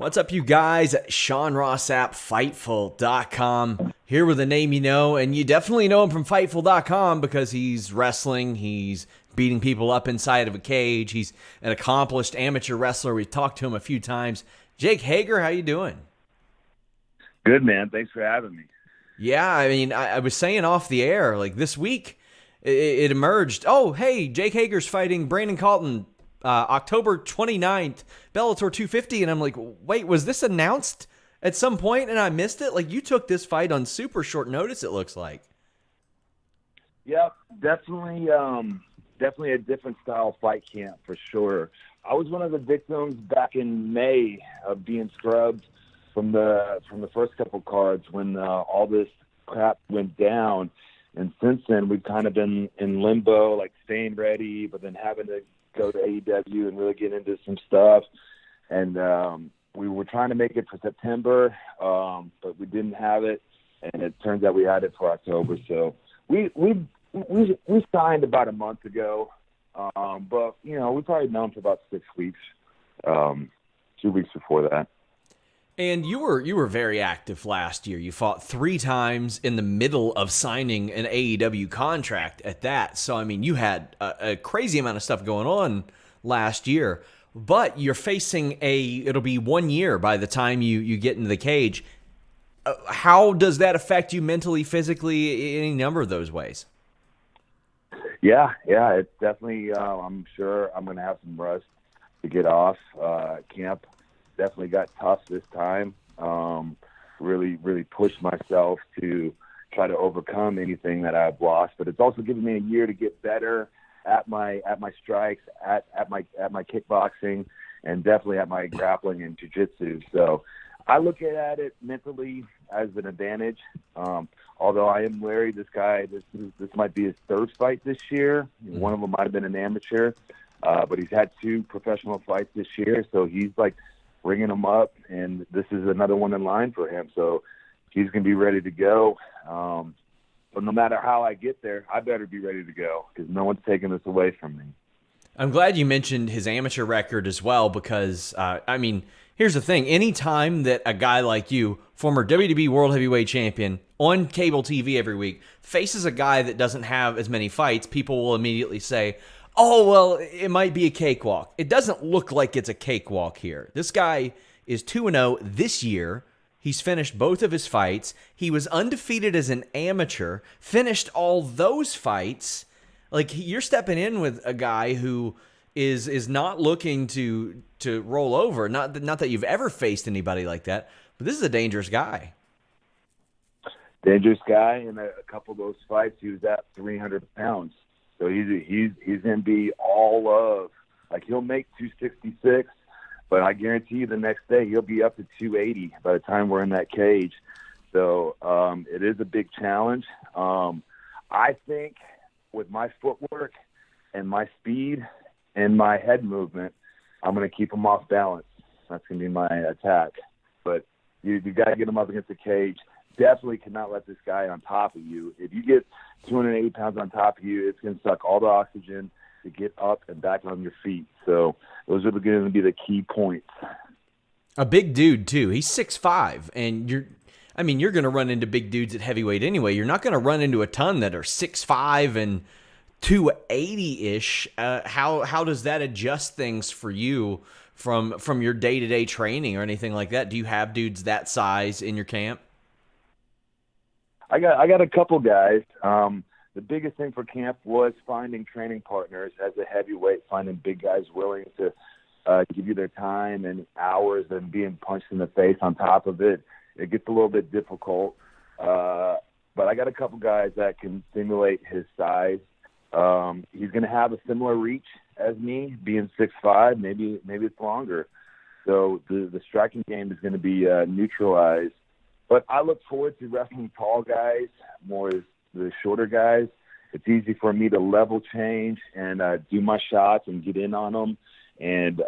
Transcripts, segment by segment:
What's up, you guys? Sean Ross Sapp, Fightful.com. Here with a name you know, and you definitely know him from Fightful.com because he's wrestling, he's beating people up inside of a cage, he's an accomplished amateur wrestler. We've talked to him a few times. Jake Hager, how you doing? Good, man. Thanks for having me. Yeah, I mean, I was saying off the air, like this week, it emerged, oh, hey, Jake Hager's fighting Brandon Carlton October 29th, Bellator 250, and I'm like, wait, was this announced at some point and I missed it? Like, you took this fight on super short notice, it looks like. Yep, definitely a different style fight camp for sure. I was one of the victims back in May of being scrubbed from the first couple cards when all this crap went down, and since then we've kind of been in limbo, like staying ready, but then having to go to AEW and really get into some stuff. And we were trying to make it for September, but we didn't have it, and it turns out we had it for October. So we signed about a month ago, but we probably known for about 6 weeks, 2 weeks before that. And you were very active last year. You fought 3 times in the middle of signing an AEW contract at that. So, I mean, you had a crazy amount of stuff going on last year. But you're facing it'll be 1 year by the time you get into the cage. How does that affect you mentally, physically, any number of those ways? Yeah, it's definitely, I'm sure I'm going to have some rust to get off. Camp definitely got tough this time. Really pushed myself to try to overcome anything that I've lost, but it's also given me a year to get better at my strikes, at my kickboxing, and definitely at my grappling and jiu-jitsu. So I look at it mentally as an advantage. Although I am wary, this guy, this might be his 3rd fight this year. One of them might have been an amateur, but he's had 2 professional fights this year, so he's like bringing him up, and this is another one in line for him. So he's going to be ready to go. But no matter how I get there, I better be ready to go because no one's taking this away from me. I'm glad you mentioned his amateur record as well because, I mean, here's the thing. Anytime that a guy like you, former WWE World Heavyweight Champion, on cable TV every week, faces a guy that doesn't have as many fights, people will immediately say, oh, well, it might be a cakewalk. It doesn't look like it's a cakewalk here. This guy is 2-0 this year. He's finished both of his fights. He was undefeated as an amateur, finished all those fights. Like, you're stepping in with a guy who is not looking to roll over. Not that you've ever faced anybody like that, but this is a dangerous guy. Dangerous guy. In a couple of those fights, he was at 300 pounds. So he's going to be all of, like, he'll make 266, but I guarantee you the next day he'll be up to 280 by the time we're in that cage. So it is a big challenge. I think with my footwork and my speed and my head movement, I'm going to keep him off balance. That's going to be my attack. But you got to get him up against the cage. Definitely cannot let this guy on top of you. If you get 280 pounds on top of you, it's going to suck all the oxygen to get up and back on your feet. So those are going to be the key points. A big dude, too. He's 6'5", and you're going to run into big dudes at heavyweight anyway. You're not going to run into a ton that are 6'5" and 280-ish. How does that adjust things for you from your day-to-day training or anything like that? Do you have dudes that size in your camp? I got a couple guys. The biggest thing for camp was finding training partners as a heavyweight, finding big guys willing to give you their time and hours and being punched in the face on top of it. It gets a little bit difficult. But I got a couple guys that can simulate his size. He's going to have a similar reach as me, being 6'5", maybe it's longer. So the striking game is going to be neutralized. But I look forward to wrestling tall guys more as the shorter guys. It's easy for me to level change and do my shots and get in on them and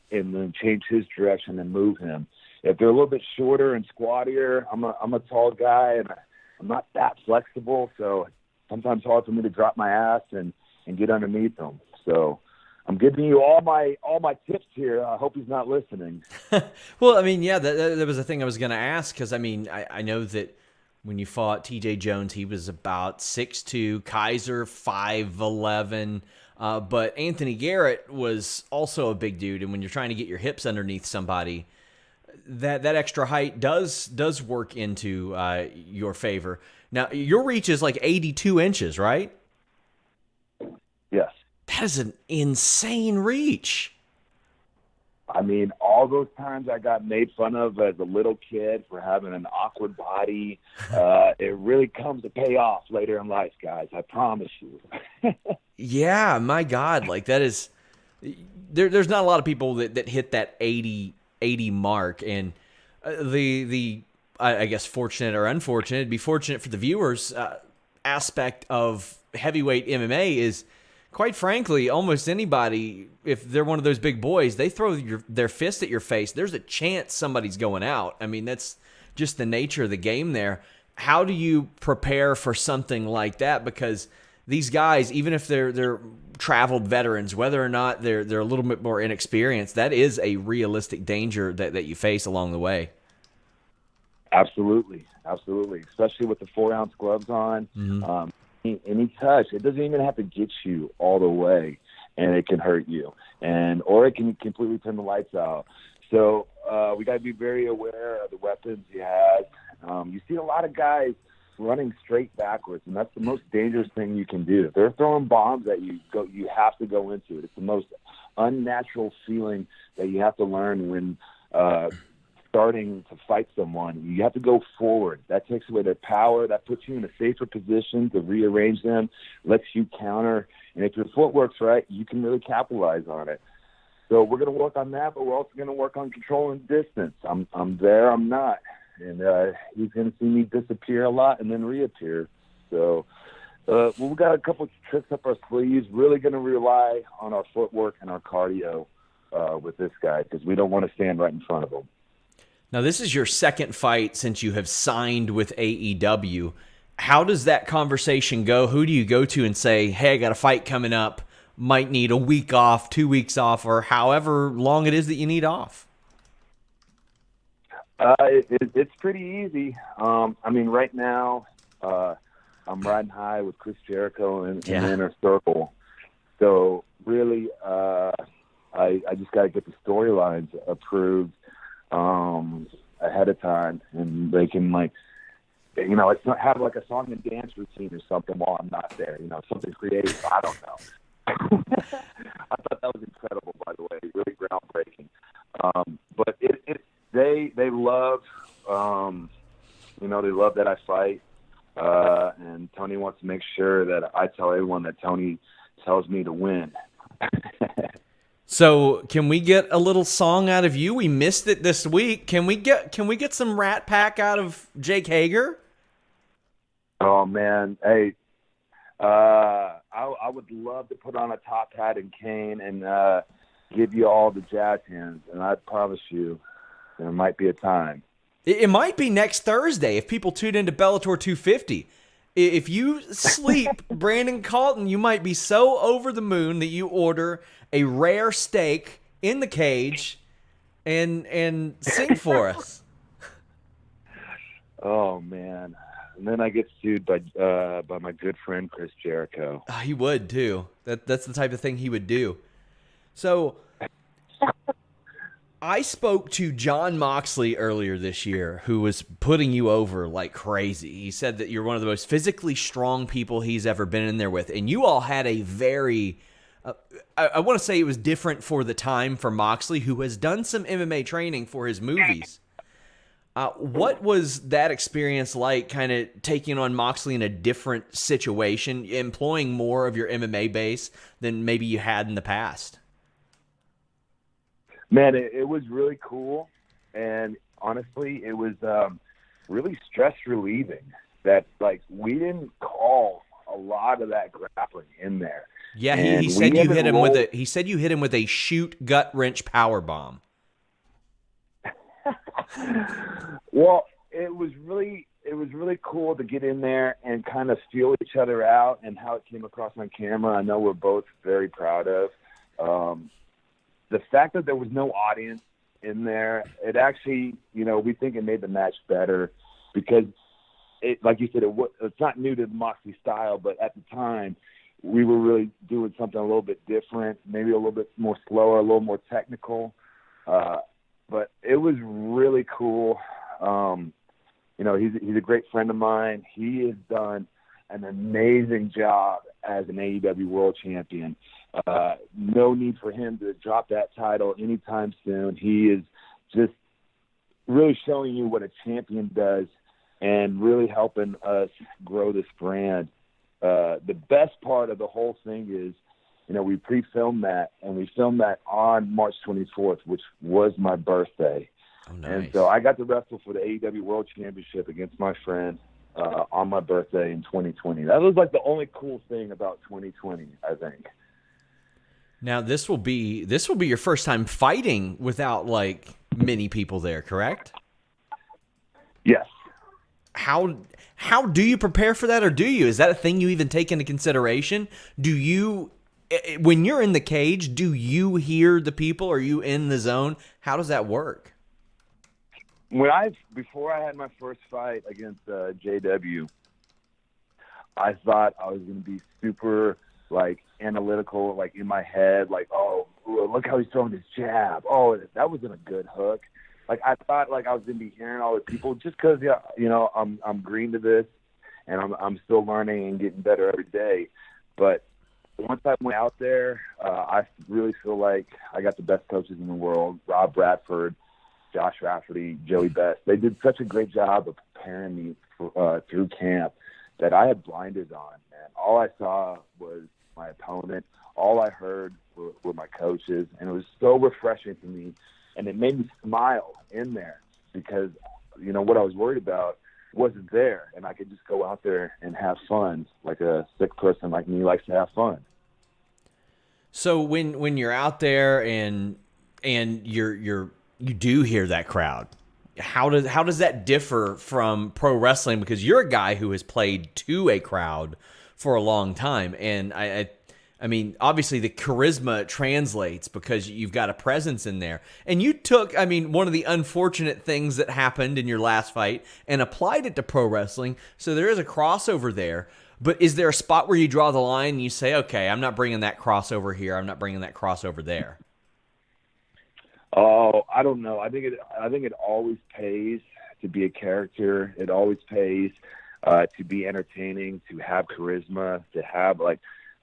then change his direction and move him. If they're a little bit shorter and squattier, I'm a tall guy and I'm not that flexible, so sometimes it's hard for me to drop my ass and get underneath them. So I'm giving you all my tips here. I hope he's not listening. Well, I mean, yeah, that was the thing I was going to ask, because I mean, I know that when you fought T.J. Jones, he was about 6'2", Kaiser 5'11", but Anthony Garrett was also a big dude, and when you're trying to get your hips underneath somebody, that extra height does work into your favor. Now, your reach is like 82 inches, right? Yes. That is an insane reach. I mean, all those times I got made fun of as a little kid for having an awkward body, it really comes to pay off later in life, guys. I promise you. Yeah, my God. Like, that is... There's not a lot of people that hit that 80 mark, and I guess fortunate or unfortunate, it'd be fortunate for the viewers, aspect of heavyweight MMA is, quite frankly, almost anybody, if they're one of those big boys, they throw their fist at your face, there's a chance somebody's going out. I mean, that's just the nature of the game there. How do you prepare for something like that? Because these guys, even if they're traveled veterans, whether or not they're a little bit more inexperienced, that is a realistic danger that you face along the way. Absolutely. Especially with the 4-ounce gloves on. Mm-hmm. Any touch, it doesn't even have to get you all the way, and it can hurt you, or it can completely turn the lights out. So we got to be very aware of the weapons he has. You see a lot of guys running straight backwards, and that's the most dangerous thing you can do. If they're throwing bombs at you, you have to go into it. It's the most unnatural feeling that you have to learn when starting to fight someone. You have to go forward. That takes away their power. That puts you in a safer position to rearrange them, lets you counter. And if your footwork's right, you can really capitalize on it. So we're going to work on that, but we're also going to work on controlling distance. I'm there, I'm not. And he's going to see me disappear a lot and then reappear. So we've got a couple of tricks up our sleeves. Really going to rely on our footwork and our cardio with this guy, because we don't want to stand right in front of him. Now, this is your second fight since you have signed with AEW. How does that conversation go? Who do you go to and say, hey, I got a fight coming up, might need a week off, 2 weeks off, or however long it is that you need off? It's pretty easy. I mean, right now, I'm riding high with Chris Jericho in the inner circle. So really, I just got to get the storylines approved ahead of time, and they can, like, it's not have like a song and dance routine or something while I'm not there. Something creative. I don't know. I thought that was incredible, by the way, really groundbreaking. But they love, they love that I fight, and Tony wants to make sure that I tell everyone that Tony tells me to win. So can we get a little song out of you? We missed it this week. Can we get some Rat Pack out of Jake Hager? Oh man, hey, I would love to put on a top hat and cane and give you all the jazz hands, and I promise you, there might be a time. It might be next Thursday if people tune into Bellator 250. If you sleep, Brandon Calton, you might be so over the moon that you order a rare steak in the cage and sing for us. Oh man. And then I get sued by my good friend Chris Jericho. He would too. That's the type of thing he would do. So I spoke to John Moxley earlier this year, who was putting you over like crazy. He said that you're one of the most physically strong people he's ever been in there with. And you all had a very, I want to say it was different for the time for Moxley, who has done some MMA training for his movies. What was that experience like, kind of taking on Moxley in a different situation, employing more of your MMA base than maybe you had in the past? Man, it was really cool, and honestly, it was really stress relieving that, like, we didn't call a lot of that grappling in there. Yeah, he said you hit him with a. He said you hit him with a shoot gut wrench power bomb. Well, it was really cool to get in there and kind of feel each other out and how it came across on camera. I know we're both very proud of. The fact that there was no audience in there, it actually, we think it made the match better because, like you said, it's not new to the Moxley style, but at the time, we were really doing something a little bit different, maybe a little bit more slower, a little more technical. But it was really cool. He's a great friend of mine. He has done an amazing job as an AEW World Champion. No need for him to drop that title anytime soon. He is just really showing you what a champion does and really helping us grow this brand. The best part of the whole thing is, we pre-filmed that, and we filmed that on March 24th, which was my birthday. Oh, nice. And so I got to wrestle for the AEW World Championship against my friend on my birthday in 2020. That was like the only cool thing about 2020, I think. Now this will be your first time fighting without like many people there, correct? Yes. How do you prepare for that, or do you? Is that a thing you even take into consideration? Do you, when you're in the cage, do you hear the people? Are you in the zone? How does that work? Before I had my first fight against JW, I thought I was going to be super analytical, in my head, oh, look how he's throwing his jab. Oh, that wasn't a good hook. I thought I was going to be hearing all the people just because I'm green to this, and I'm still learning and getting better every day. But once I went out there, I really feel like I got the best coaches in the world: Rob Bradford, Josh Rafferty, Joey Best. They did such a great job of preparing me through camp that I had blinders on, and all I saw was my opponent. All I heard were my coaches, and it was so refreshing to me, and it made me smile in there because, what I was worried about wasn't there, and I could just go out there and have fun like a sick person like me likes to have fun. So when you're out there and you do hear that crowd, how does that differ from pro wrestling? Because you're a guy who has played to a crowd for a long time, and I mean, obviously the charisma translates because you've got a presence in there. And you took, one of the unfortunate things that happened in your last fight and applied it to pro wrestling. So there is a crossover there. But is there a spot where you draw the line and you say, okay, I'm not bringing that crossover here, I'm not bringing that crossover there? Oh, I don't know. I think it always pays to be a character. It always pays to be entertaining, to have charisma, to have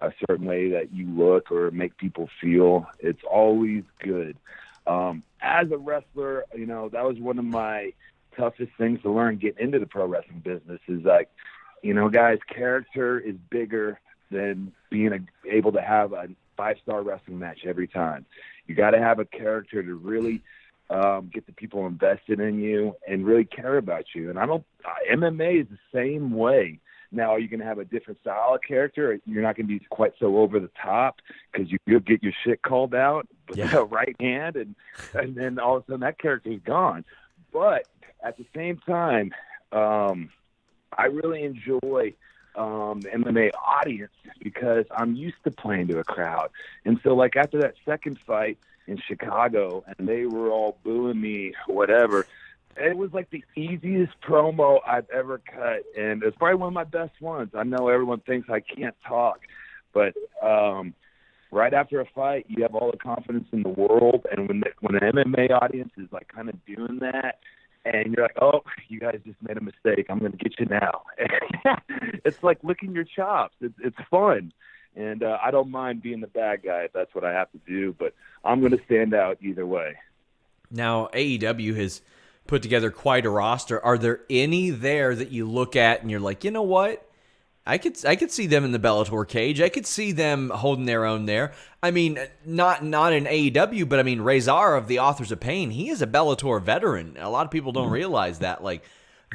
a certain way that you look or make people feel. It's always good. As a wrestler, that was one of my toughest things to learn getting into the pro wrestling business is guys, character is bigger than being able to have a 5-star wrestling match every time. You got to have a character to really get the people invested in you and really care about you. And MMA is the same way. Now, are you going to have a different style of character? You're not going to be quite so over the top because you'll get your shit called out with the right hand, and then all of a sudden that character is gone. But at the same time, I really enjoy the MMA audience because I'm used to playing to a crowd. And so, after that second fight in Chicago, and they were all booing me, whatever, it was the easiest promo I've ever cut, and it's probably one of my best ones. I know everyone thinks I can't talk, but right after a fight, you have all the confidence in the world, and when an MMA audience is kind of doing that, and you're like, oh, you guys just made a mistake, I'm going to get you now. It's like licking your chops. It's fun, and I don't mind being the bad guy if that's what I have to do, but I'm going to stand out either way. Now, AEW has put together quite a roster. Are there any there that you look at and you're like, you know what? I could see them in the Bellator cage. I could see them holding their own there. Not in AEW, but Razor of the Authors of Pain, he is a Bellator veteran. A lot of people don't realize that.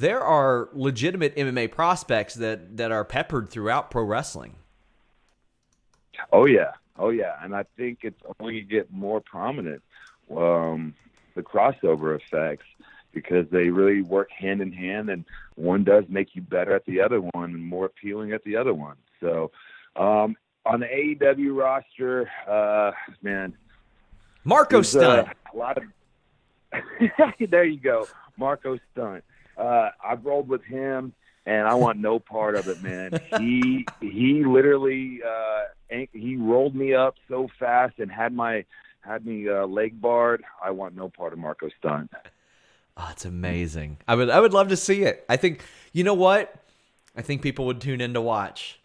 There are legitimate MMA prospects that are peppered throughout pro wrestling. Oh yeah, and I think it's only going to get more prominent. The crossover effects, because they really work hand in hand, and one does make you better at the other one and more appealing at the other one. So On the AEW roster, man, Marco Stunt. A lot of there you go, Marco Stunt. I've rolled with him, and I want no part of it, man. He literally he rolled me up so fast and had me leg barred. I want no part of Marco Stunt. Oh, it's amazing. I would love to see it. I think, you know what? I think people would tune in to watch.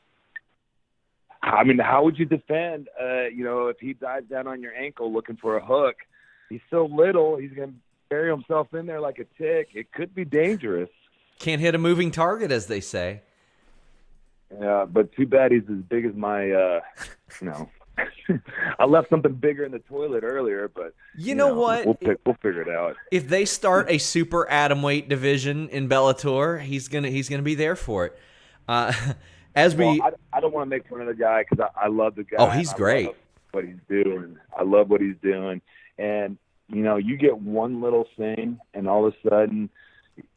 I mean, how would you defend, if he dives down on your ankle looking for a hook? He's so little, he's going to bury himself in there like a tick. It could be dangerous. Can't hit a moving target, as they say. Yeah, but too bad he's as big as my, I left something bigger in the toilet earlier, but you know what? We'll figure it out. If they start a super atomweight division in Bellator, he's gonna be there for it. I don't want to make fun of the guy because I love the guy. Oh, he's great. Love what he's doing. I love what he's doing, and you get one little thing, and all of a sudden,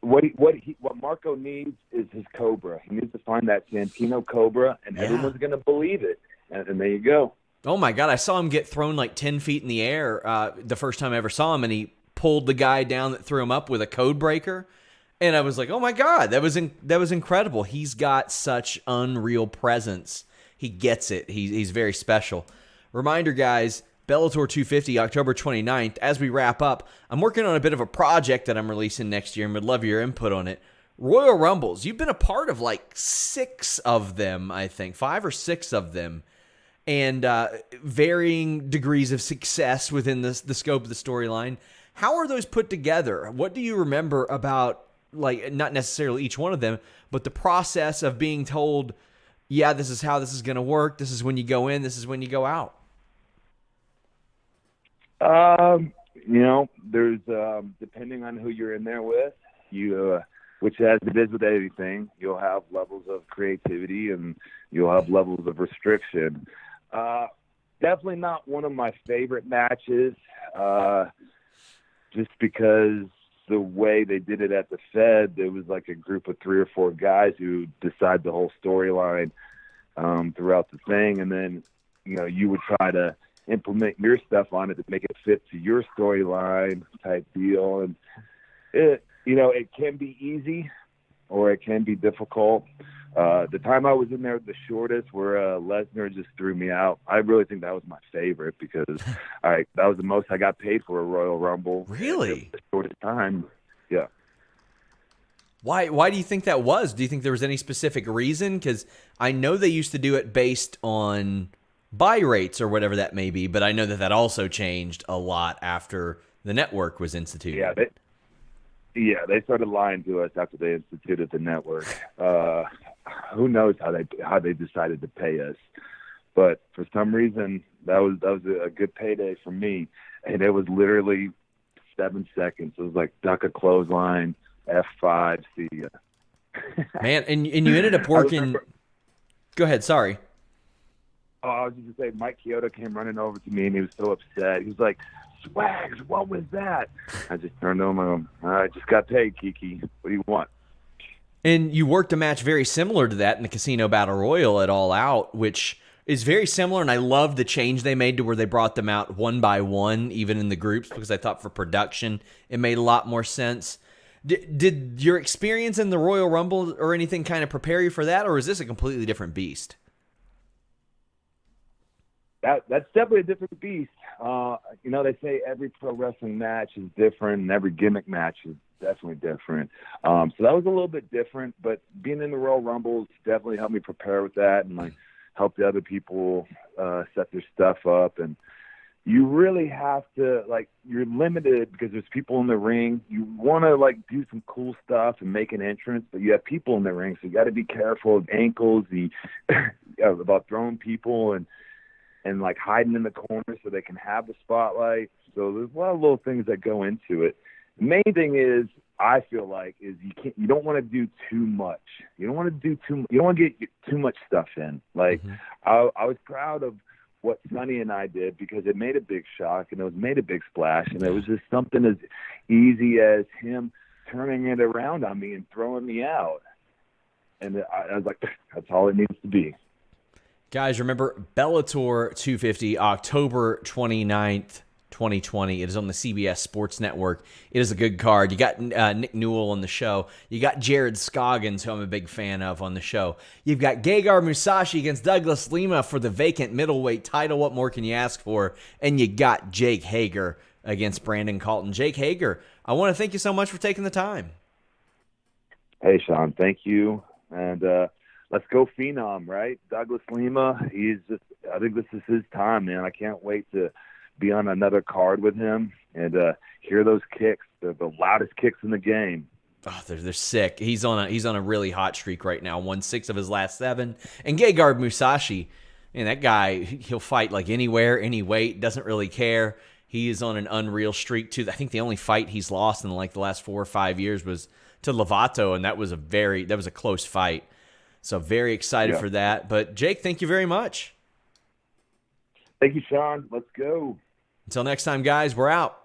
what Marco needs is his Cobra. He needs to find that Santino Cobra, and everyone's gonna believe it. And there you go. Oh, my God. I saw him get thrown like 10 feet in the air the first time I ever saw him, and he pulled the guy down that threw him up with a code breaker. And I was like, oh, my God, that was incredible. He's got such unreal presence. He gets it. He's very special. Reminder, guys, Bellator 250, October 29th. As we wrap up, I'm working on a bit of a project that I'm releasing next year and would love your input on it. Royal Rumbles. You've been a part of like 6 of them, I think, 5 or 6 of them. And varying degrees of success within the scope of the storyline. How are those put together? What do you remember about, like, not necessarily each one of them, but the process of being told, yeah, this is how this is going to work. This is when you go in. This is when you go out. There's depending on who you're in there with, which as it is with anything, you'll have levels of creativity and you'll have levels of restriction. Definitely not one of my favorite matches, just because the way they did it at the Fed, there was like a group of 3 or 4 guys who decide the whole storyline throughout the thing, and then you would try to implement your stuff on it to make it fit to your storyline type deal, and it can be easy or it can be difficult. The time I was in there the shortest, where Lesnar just threw me out, I really think that was my favorite because that was the most I got paid for a Royal Rumble. Really? The shortest time. Yeah. Why do you think that was? Do you think there was any specific reason? Because I know they used to do it based on buy rates or whatever that may be, but I know that also changed a lot after the network was instituted. Yeah, they started lying to us after they instituted the network. Who knows how they decided to pay us? But for some reason, that was a good payday for me, and it was literally 7 seconds. It was like duck a clothesline, F5, see ya. Man, and you ended up working. Go ahead. Sorry. Oh, I was just going to say, Mike Chioda came running over to me, and he was so upset. He was like, Swags, what was that? I just turned to him and I just got paid, Kiki. What do you want? And you worked a match very similar to that in the Casino Battle Royal at All Out, which is very similar, and I love the change they made to where they brought them out one by one, even in the groups, because I thought for production it made a lot more sense. Did your experience in the Royal Rumble or anything kind of prepare you for that, or is this a completely different beast? That's definitely a different beast. They say every pro wrestling match is different, and every gimmick match is definitely different. So that was a little bit different, but being in the Royal Rumbles definitely helped me prepare with that and help the other people set their stuff up. And you really have to, you're limited because there's people in the ring. You want to do some cool stuff and make an entrance, but you have people in the ring, so you got to be careful of ankles, about throwing people and hiding in the corner so they can have the spotlight. So there's a lot of little things that go into it. The main thing is, I feel like, is you don't want to do too much. You don't want to get too much stuff in. I was proud of what Sonny and I did because it made a big shock and it made a big splash, and it was just something as easy as him turning it around on me and throwing me out. And I was like, that's all it needs to be. Guys, remember Bellator 250, October 29th, 2020. It is on the CBS Sports Network. It is a good card. You got Nick Newell on the show. You got Jared Scoggins, who I'm a big fan of, on the show. You've got Gegard Mousasi against Douglas Lima for the vacant middleweight title. What more can you ask for? And you got Jake Hager against Brandon Colton. Jake Hager, I want to thank you so much for taking the time. Hey, Sean, thank you. And let's go Phenom, right? Douglas Lima, I think this is his time, man. I can't wait to be on another card with him and hear those kicks. They're the loudest kicks in the game. Oh, they're sick. He's on a really hot streak right now. Won 6 of his last 7. And Gegard Mousasi, and that guy, he'll fight like anywhere, any weight, doesn't really care. He is on an unreal streak too. I think the only fight he's lost in like the last 4 or 5 years was to Lovato, and that was a close fight. So very excited for that. But Jake, thank you very much. Thank you, Sean. Let's go. Until next time, guys, we're out.